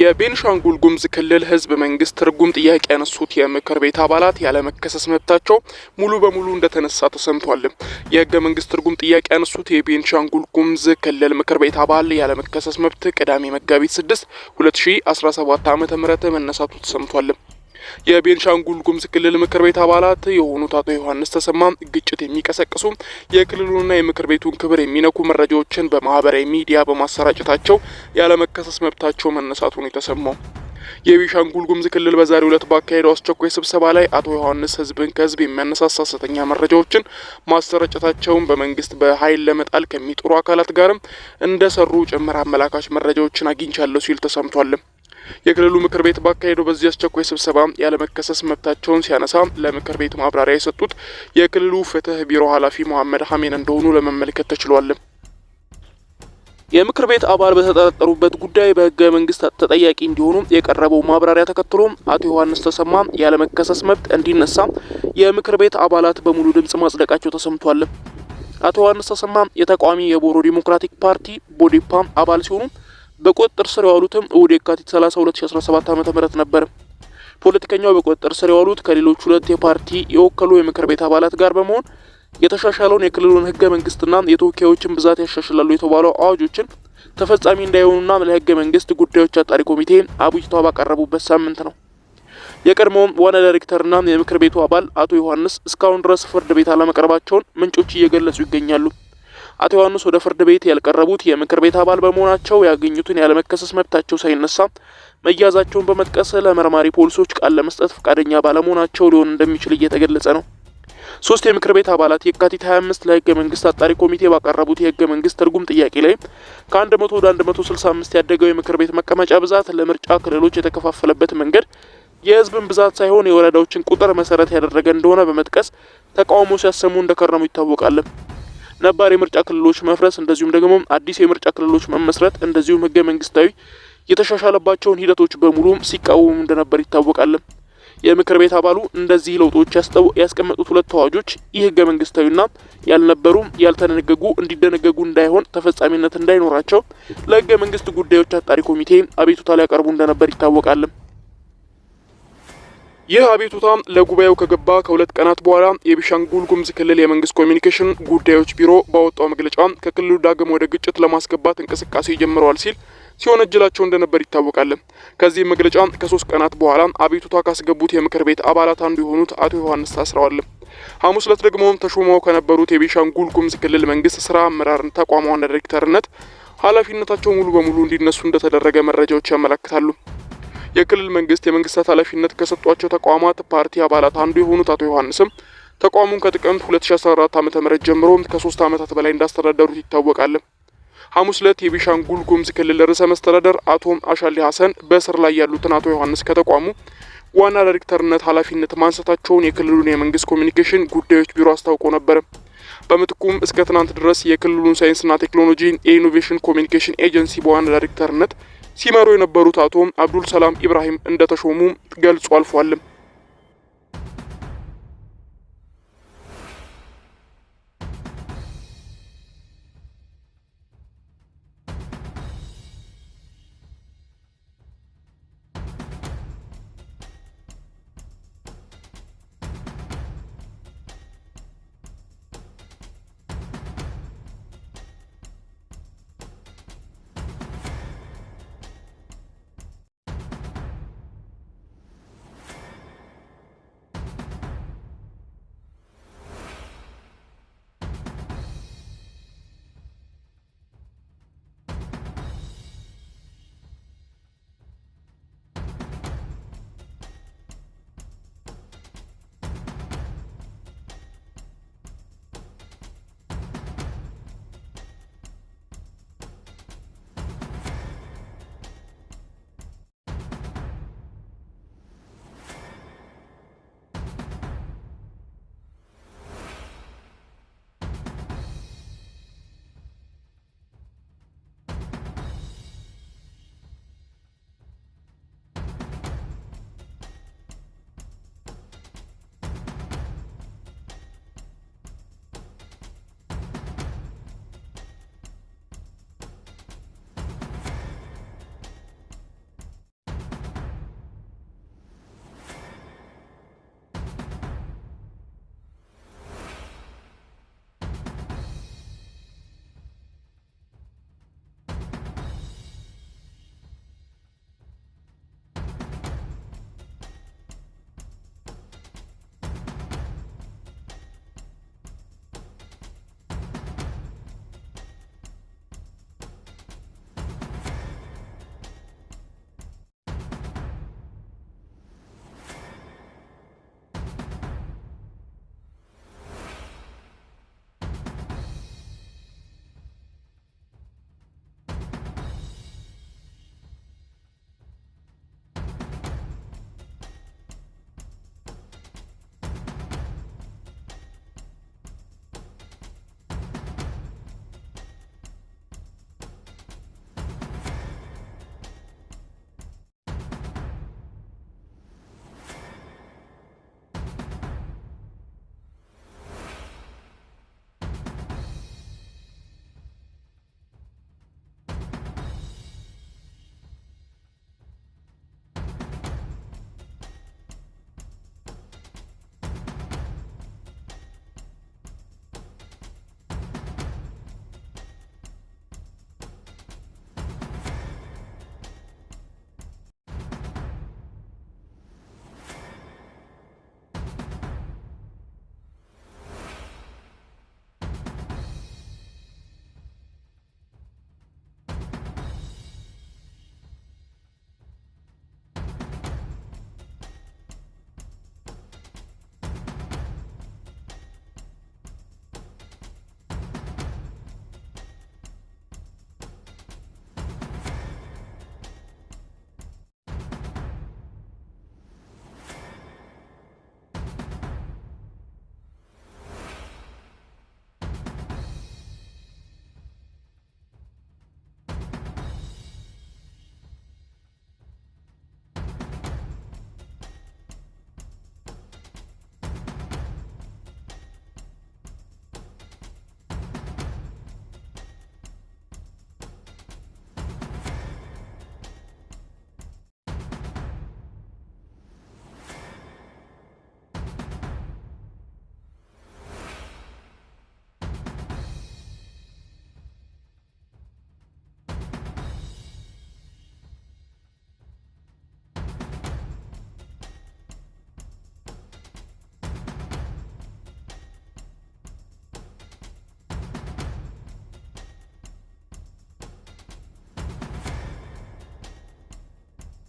የቤንሻንጉል ጉሙዝ ክልል ህዝብ መንግስት ትርጉም ጥያቄ ያነሱት የምክር ቤት አባላት ያለመከሰስ መብታቸው ሙሉ በሙሉ እንደተነሳ ተሰምቷል። የህገ መንግስት ትርጉም ጥያቄ ያነሱት የቤንሻንጉል ጉሙዝ ክልል ምክር ቤት አባል ያለመከሰስ መብት ቅዳሜ መጋቢት 6 2017 ዓ.ም መነሳቱ ተሰምቷል። የቤንሻንጉል ጉሙዝ ክልል ምክር ቤት አባላት የሆኑት አቶ ዮሐንስ ተሰማ ግጭት የሚቀሰቅሱ የክልሉና የምክር ቤቱን ክብር የሚነኩ መረጃዎችን በማህበራዊ ሚዲያ በማሰራጨታቸው ያለመከሰስ መብታቸው መነሳቱን የተሰማው የቤንሻንጉል ጉሙዝ ክልል በዛሬው ዕለት ባካሄደው አስቸኳይ ስብሰባ ላይ አቶ ዮሐንስ ህዝብን ከህዝብ የሚያነሳሳ ሐሰተኛ መረጃዎችን ማሰራጨታቸውን በመንግስት በኃይል ለመጣል ከሚጥሩ አካላት ጋርም እንደሰሩ ጭምር አመላካች መረጃዎችን አግኝቻለሁ ሲል ተሰምቷል። የክልሉ ምክር ቤት ባካሄደው በዚህ አስቸኳይ ስብሰባ ያለመከሰስ መብታቸውን ሲያነሳ ለምክር ቤት ማብራሪያ የሰጡት የክልሉ ፍትህ ቢሮ ኃላፊ መሐመድ ሐሜን እንደሆኑ ለመመልከት ተችሏል። የምክር ቤት አባል በተጠረጠሩበት ጉዳይ በህገ መንግስት ተጠያቂ እንዲሆኑ የቀረበው ማብራሪያ ተከትሎ አቶ ዮሐንስ ተሰማ ያለመከሰስ መብት እንዲነሳ የምክር ቤት አባላት በሙሉ ድምጽ ማጽደቃቸው ተሰምቷል። አቶ ዮሐንስ ተሰማ የተቃዋሚ የቦሮ ዲሞክራቲክ ፓርቲ ቦዴፓ አባል ሲሆኑ በቁጥጥር ስር የዋሉትም እሁድ የካቲት 30 2017 ዓ.ም ነበር። ፖለቲከኛው በቁጥጥር ስር የዋሉት ከሌሎች ሁለት የፓርቲ የወከሉ የምክር ቤት አባላት ጋር በመሆን የተሻሻለውን የክልሉን ህገ መንግስትና የተወካዮችን ብዛት ያሻሽላሉ የተባሉ አዋጆችን ተፈጻሚ እንዳይሆኑና ለህገ መንግስት ጉዳዮች አጣሪ ኮሚቴ አቤቱታ ባቀረቡበት ሳምንት ነው። የቀድሞው ዋና ዳይሬክተርና የምክር ቤቱ አባል አቶ ዮሐንስ እስካሁን ድረስ ፍርድ ቤት አለመቅረባቸውን ምንጮች እየገለጹ ይገኛሉ። አቶ ዮሐንስ ወደ ፍርድ ቤት ያልቀረቡት የምክር ቤት አባል በመሆናቸው ያገኙትን ያለመከሰስ መብታቸው ሳይነሳ መያዛቸውን በመጥቀስ ለመርማሪ ፖሊሶች ቃል ለመስጠት ፈቃደኛ ባለመሆናቸው ሊሆን እንደሚችል እየተገለጸ ነው። ሶስት የምክር ቤት አባላት የካቲት 25 ለህገ መንግስት አጣሪ ኮሚቴ ባቀረቡት የህገ መንግስት ትርጉም ጥያቄ ላይ ከ100 ወደ 165 ያደገው የምክር ቤት መቀመጫ ብዛት ለምርጫ ክልሎች የተከፋፈለበት መንገድ የህዝብን ብዛት ሳይሆን የወረዳዎችን ቁጥር መሰረት ያደረገ እንደሆነ በመጥቀስ ተቃውሞ ሲያሰሙ እንደከረሙ ይታወቃል። ነባር የምርጫ ክልሎች መፍረስ እንደዚሁም ደግሞ አዲስ የምርጫ ክልሎች መመስረት እንደዚሁም ህገ መንግስታዊ የተሻሻለባቸውን ሂደቶች በሙሉ ሲቃወሙ እንደነበር ይታወቃል። የምክር ቤት አባሉ እንደዚህ ለውጦች ያስቀመጡት ሁለት አዋጆች ይህ ህገ መንግስታዊና ያልነበሩ ያልተደነገጉ እንዲደነገጉ እንዳይሆን ተፈጻሚነት እንዳይኖራቸው ለህገ መንግስት ጉዳዮች አጣሪ ኮሚቴ አቤቱታ ሊያቀርቡ እንደነበር ይታወቃል። ይህ አቤቱታ ለጉባኤው ከገባ ከሁለት ቀናት በኋላ የቤንሻንጉል ጉሙዝ ክልል የመንግስት ኮሚኒኬሽን ጉዳዮች ቢሮ ባወጣው መግለጫ ከክልሉ ዳግም ወደ ግጭት ለማስገባት እንቅስቃሴ ጀምረዋል ሲል ሲወነጅላቸው እንደነበር ይታወቃል። ከዚህ መግለጫ ከ3 ቀናት በኋላ አቤቱታ ካስገቡት የምክር ቤት አባላት አንዱ የሆኑት አቶ ዮሐንስ ታስረዋል። ሐሙስ ዕለት ደግሞ ተሾመው ከነበሩት የቤንሻንጉል ጉሙዝ ክልል መንግስት ስራ አመራር ተቋም ዋና ዳይሬክተርነት ኃላፊነታቸው ሙሉ በሙሉ እንዲነሱ እንደተደረገ መረጃዎች ያመለክታሉ። የክልል መንግስት የመንግስታት ኃላፊነት ከሰጧቸው ተቋማት ፓርቲ አባላት አንዱ የሆኑት አቶ ዮሐንስም ተቋሙን ከጥቅምት 2014 ዓ.ም ጀምሮ ከ3 ዓመታት በላይ እንዳስተዳደሩት ይታወቃል። ሐሙስ ዕለት የቤንሻንጉል ጉሙዝ ክልል ርዕሰ መስተዳደር አቶ አሻሊ ሐሰን በእስር ላይ ያሉትን አቶ ዮሐንስ ከተቋሙ ዋና ዳይሬክተርነት ኃላፊነት ማንሳታቸውን የክልሉን የመንግስት ኮሚኒኬሽን ጉዳዮች ቢሮ አስታውቆ ነበር። በምትኩም እስከ ትናንት ድረስ የክልሉን ሳይንስና ቴክኖሎጂ የኢኖቬሽን ኮሚኒኬሽን ኤጀንሲ በዋና ዳይሬክተርነት ሲመሩ የነበሩት አቶ አብዱል ሰላም ኢብራሂም እንደተሾሙ ገልጾ አልፏል።